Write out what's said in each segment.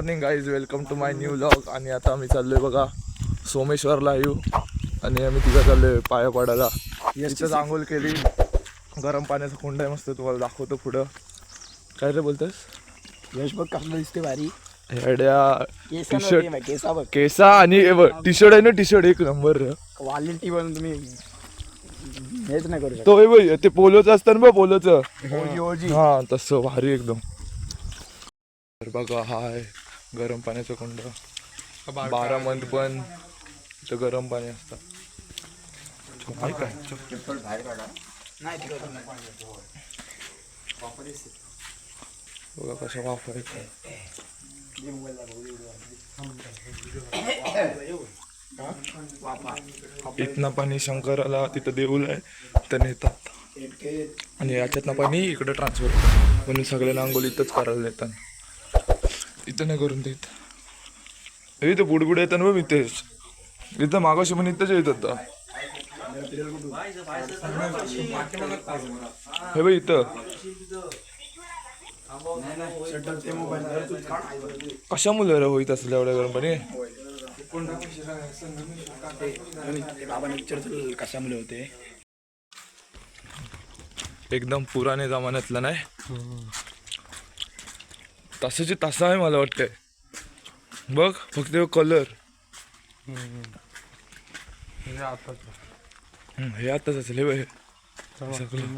Morning guys, welcome to my new vlog. आणि आता आम्ही चाललोय बघा सोमेश्वरला येऊ. आणि आम्ही तिथं चाललोय पाया पडायला. तिथंच आंघोळ केली, गरम पाण्याचा कुंड आहे मस्त, तुम्हाला दाखवतो पुढं. काय रे बोलतोस यश बघ कसलं दिसते भारी. हेड्या टी शर्ट केसा बघ, केसा आणि टी शर्ट आहे ना, टी शर्ट एक नंबर. क्वालिटी बनून तुम्ही हेच नाही करू शकत. तो ते पोलोचं असतं ना, पोलोचं ओजी हा तसं भारी एकदम. तर बघा हा आहे गरम पाण्याचा कुंड. 12 मंथ पण इथं गरम पाणी असतं. बघा कशा वाफ आहे. इथनं पाणी शंकराला तिथं देऊळ आहे तिथं नेतात आणि याच्यातनं पाणी इकडं ट्रान्सफर होतं. म्हणून सगळ्यांना आंघोळ इथंच करायला येतात, इथं नाही करून देत. इथं बुडबुड येतात बघ, इथेच इथं मागाशी पण इथंच येत होता. हे बघ इथं कशा मुलं होईत असलं एवढ्या गरम पाणी. कशा मुले होते एकदम पुराने जमान्यातलं नाही, तसंची तसं आहे मला वाटतंय. बघ फक्त कलर हे आताच असेल. हे बघ सगळं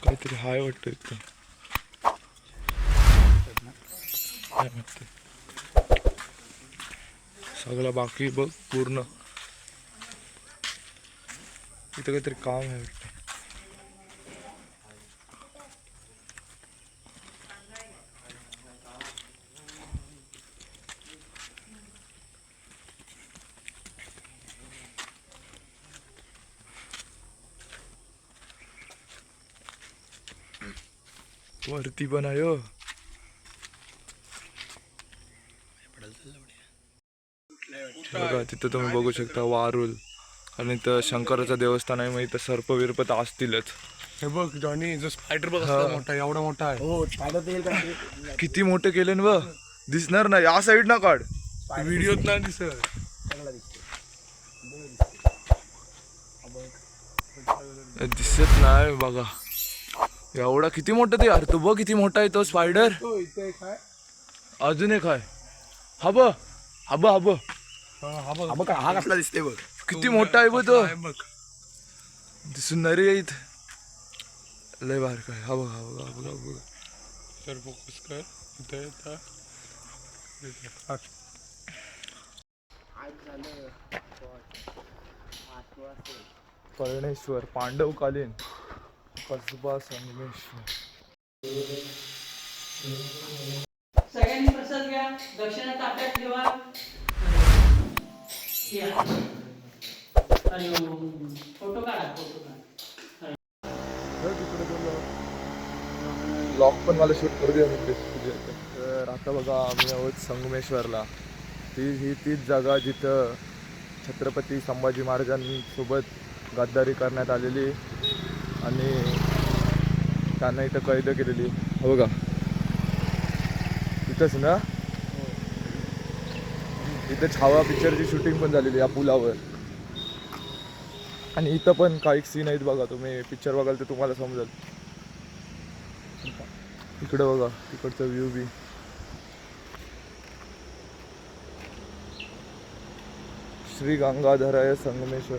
काहीतरी हाय वाटतं इथं. काय माहिती सगळं बाकी बघ पूर्ण. इथं काहीतरी काम आहे वाटतं. वरती पण आहे हो. बघा तिथं तुम्ही बघू शकता वारुल. आणि इथं शंकराचं देवस्थान आहे, मग इथं सर्प विरप तर असतीलच. हे बघ जॉनी, जो स्पायडर बघ मोठा, एवढा मोठा आहे. हो स्पायडर येईल का किती मोठे केले ना बघ. दिसणार ना या साईड ना काढ, व्हिडिओत नाही दिसत. दिसत नाही बघा. एवढा किती मोठा ते यार. तू बघ किती मोठा आहे तो स्पायडर. तो इथे एक आहे. अजून एक आहे. हब हब हब हा बघ, हा कसला दिसते बघ. किती मोठा आहे बघ तो. बघ दिसून नाही रे इथं. लय बाहेर काय. हा बघ हा बघ हा बघ हा बघ. तर फोकस कर इथे येता. कर्णेश्वर पांडवकालीन कसबा संगमेश्वर. सगळ्यांनी प्रसाद घ्या, दक्षिणा ताट्यात ठेवा. फोटो काढा, फोटो काढा. ब्लॉग पण मला शूट करू द्या. तर आता बघा आम्ही आहोत संगमेश्वरला. तीच जागा जिथं छत्रपती संभाजी महाराजांसोबत गद्दारी करण्यात आलेली आणि त्यांना इथं कैद केलेली. हो बघा इथंच ना, इथं छावा पिक्चरची शूटिंग पण झालेली या पुलावर. आणि इथं पण काही सीन आहेत बघा, तुम्ही पिक्चर बघाल तर तुम्हाला समजेल. इकडं बघा तिकडचा व्ह्यू बी. श्री गंगाधराय संगमेश्वर.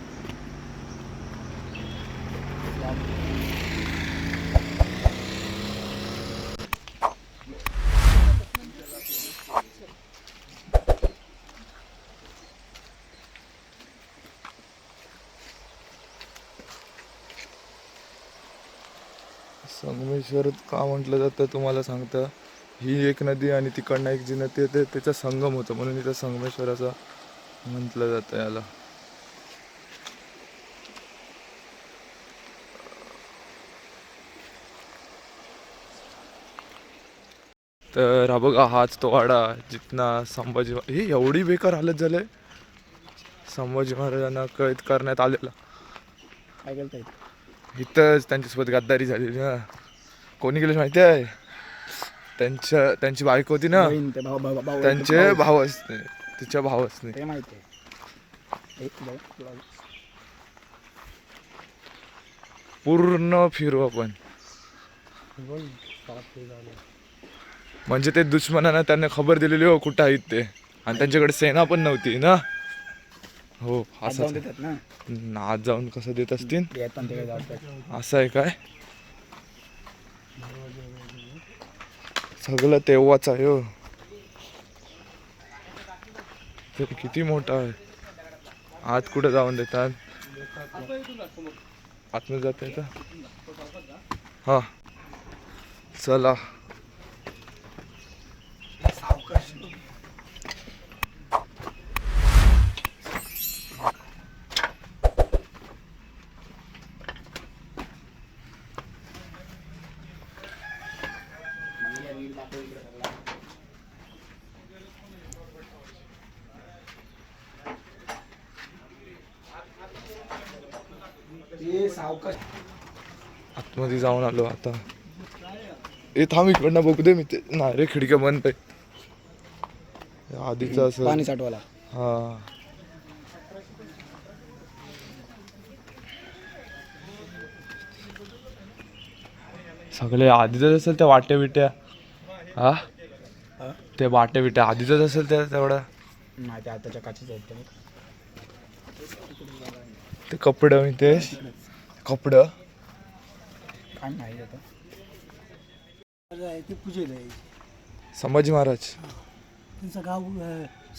संगमेश्वर का म्हटलं जातं तुम्हाला सांगतं. ही एक नदी आणि तिकडनं एक जी नदी येते त्याचा संगम होतो, म्हणून इथं संगमेश्वर असं म्हटलं जातं याला. तर हा बघा हाच तो वाडा जिथना संभाजी. हे एवढी बेकार हालत झालंय. संभाजी महाराजांना कैद करण्यात आलेला. काय केलं इथंच त्यांच्यासोबत गद्दारी झालेली ना. कोणी केलं माहिती आहे? त्यांची बायको होती ना, बहीण ते भाऊ त्यांचे भाऊ असते, तिच्या भाऊ असते. ते माहिती आहे. एक भाऊ पूर्ण फिरू आपण. म्हणजे ते दुश्मनानं त्यांना खबर दिलेली हो कुठं आहेत ते, आणि त्यांच्याकडे सेना पण नव्हती ना. हो हात असं जाऊन देतात ना, आज जाऊन कसं देत असतील, येताना तिकडे जातात. असं आहे काय. सगळं तेव्हाच आहे हो. ते किती मोठा आहे. आत कुठे जाऊन देतात, आतमध्ये जाता येतं. हा चला. ते सावकाश आतमध्ये जाऊन आलो आता. ए थांब इकडनं बघू दे. मी ते नाही रे, खिडक्या बंद आहे. आधीचं असं पाणी साठवायला. हा. सगळे आधीच असेल त्या वाट्या बिट्या. हा ते वाट्या बिट्या आधीच असेल त्या तेवढा. नाही ते आताच्या काचेच आहेत ते. ते कपडं मी ते कपडं काय नाही आता. ते पूजेला आहे. संभाजी महाराज. त्यांचं गाव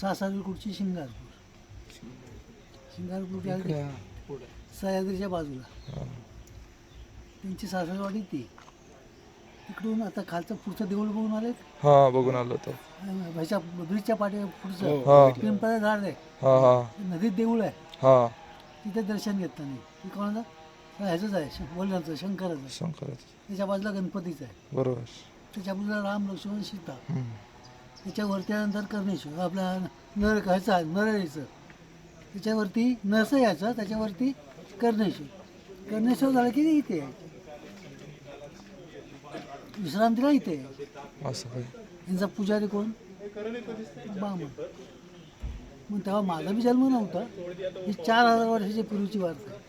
सासरकुडची शिंगारपूर सह्याद्रीच्या बाजूला त्यांची सासरवाडी ती. तिकडून आता खालचं पुढचं देऊळ बघून आले. हा बघून आलो तो. ह्याच्या ब्रिजच्या पाठी पुढचं हा पिंपळाचं झाड आहे. हा हा नदीत देऊळ आहे. हा तिथे दर्शन घेतलं नाही. ती कोणाचं ह्याचंच आहे, वडिलांचं, शंकराचं. शंकराच त्याच्या बाजूला गणपतीचं आहे. बरोबर. त्याच्या बाजूला राम लक्ष्मण सीता. हम्म. त्याच्यावरती त्यानंतर कर्णेश्वर आपला नर ह्याचा नरळीचं. त्याच्यावरती नरसं यायचं, त्याच्यावरती कर्णेश्वर. कर्णेश्वर झालं की इथे आहे विश्रांतीला, इथे आहे. असं काय. यांचा पुजारी कोण? बामण. मग तेव्हा माझा बी जन्म नव्हता. ही 4000 वर्षाची पूर्वीची वार्ता आहे.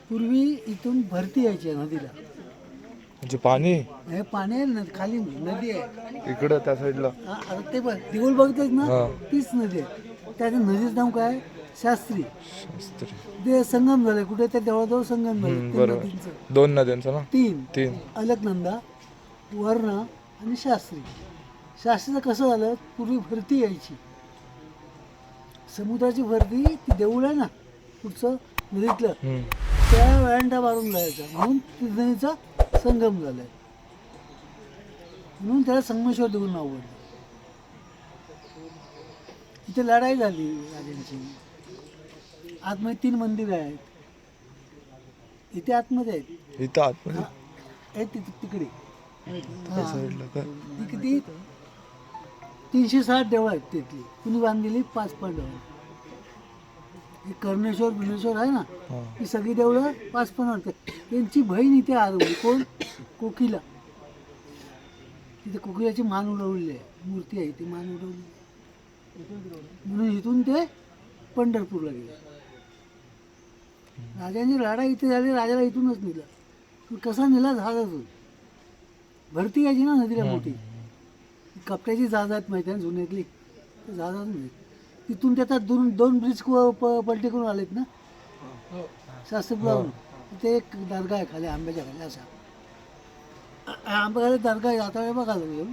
पूर्वी इथून भरती यायची आहे नदीला. म्हणजे पाणी हे पाणी आहे ना, खाली नदी आहे. इकडं त्या साईडला. हा, आता ते बघ देऊळ बघतेच ना, हा. तीच नदी आहे. त्या नदीचं नाव काय? शास्त्री. शास्त्री. ते संगम झाले कुठे, ते जवळजवळ संगम झाले त्या बरोबर. नदींचं. 2 नद्यांचा ना. तीन. अलकनंदा, वर्ण आणि शास्त्री. शास्त्रीचं कसं झालं, पूर्वी भरती यायची समुद्राची भरती. ती देऊळ आहे ना पुढचं नदीतलं, त्या वेळांटा मारून जायचा, म्हणून ती नदीचा संगम झालाय. म्हणून त्याला संगमेश्वर देऊळ नाव पडलं. इथे लढाई झाली राजांची. आतमध्ये 3 मंदिर आहेत. इथे आतमध्ये आहेत. इथं आतमध्ये आहेत तिकडे. त्या साईडला का. ती किती 360 देवळं आहेत तिथली. कुणी बांधलेली? 5 पांडव. हे कर्णेश्वर बिनेश्वर आहे ना, हा. ही सगळी देवळं 5 पांडव. त्यांची बहीण इथे आरवली. कोण? कोकिला. तिथे कोकिलाची मान उडवलेली आहे, मूर्ती आहे. ती मान उडवली म्हणून इथून ते पंढरपूरला गेले. राजांची लढाई इथे झाली. राजाला इथूनच नेलं. कसा नेला? जहाजातून. भरती यायची ना नदीला मोठी. कपड्याची जहाज आहेत माहिती आहे जुन्यातली, जहाजातून तिथून त्याचा 2 ब्रिज पलटी करून आलेत ना शास्त्रीपुरावरून. तिथे एक दर्गा आहे खाली, आंब्याच्या खाली. असा आंब्याखाली दर्गा आहे. आता बघायला घेऊन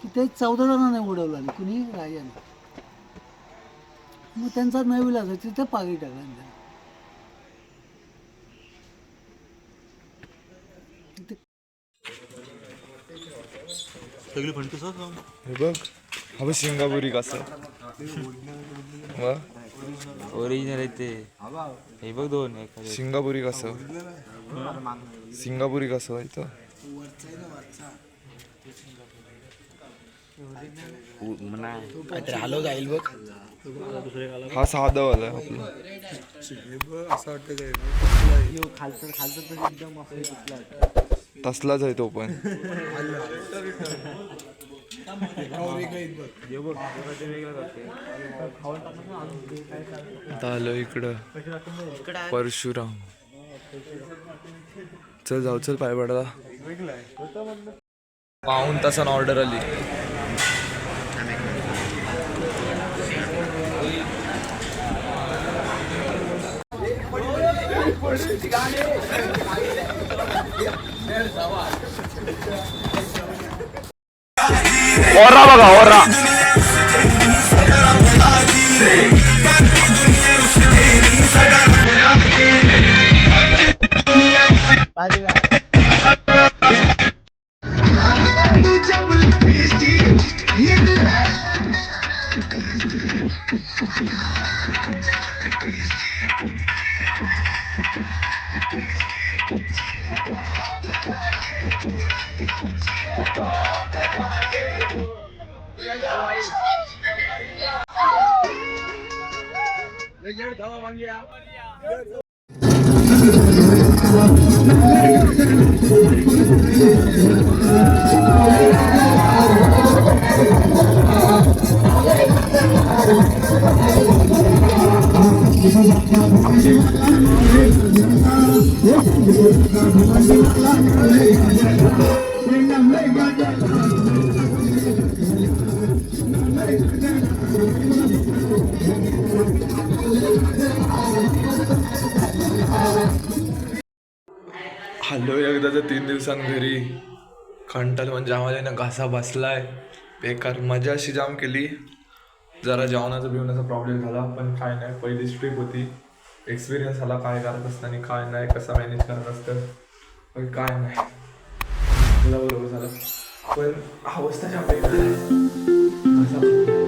तिथे 14 जणांना उडवलं नाही कुणी, राजाने. मग त्यांचा नवीला तिथे पागी टाकला त्यांना. तिथे हे बघ. हा बघ सिंगापुरी कसं. ओरिजिनल आहे ते. हे बघ 2 सिंगापुरी कसं. सिंगापुरी कसं इथं. काहीतरी हलव जाईल बघ. हा साधा वाला आहे आपला. असं वाटतं काय खालचं तर एकदम असं तसलाच आहे तो पण. आता आलो इकडं परशुराम. चल जाऊ, चल पाय पडला. पाऊण तासानं ऑर्डर आली. ओरा बघा ओरा. हॅलो एकदाचं 3 दिवसां घरी. कंटाळ म्हणजे आम्हाला ना घासा बसलाय बेकार. मजा अशी जाम केली. जरा जेवणाचा बिवण्याचा प्रॉब्लेम झाला पण काय नाही, पहिलीच ट्रिप होती. एक्सपिरियन्स झाला काय करत असताना काय नाही, कसं मॅनेज करत असतं. पण काय नाही, मला बरोबर झालं. पण अवस्था जाम बेकार आहे. घसा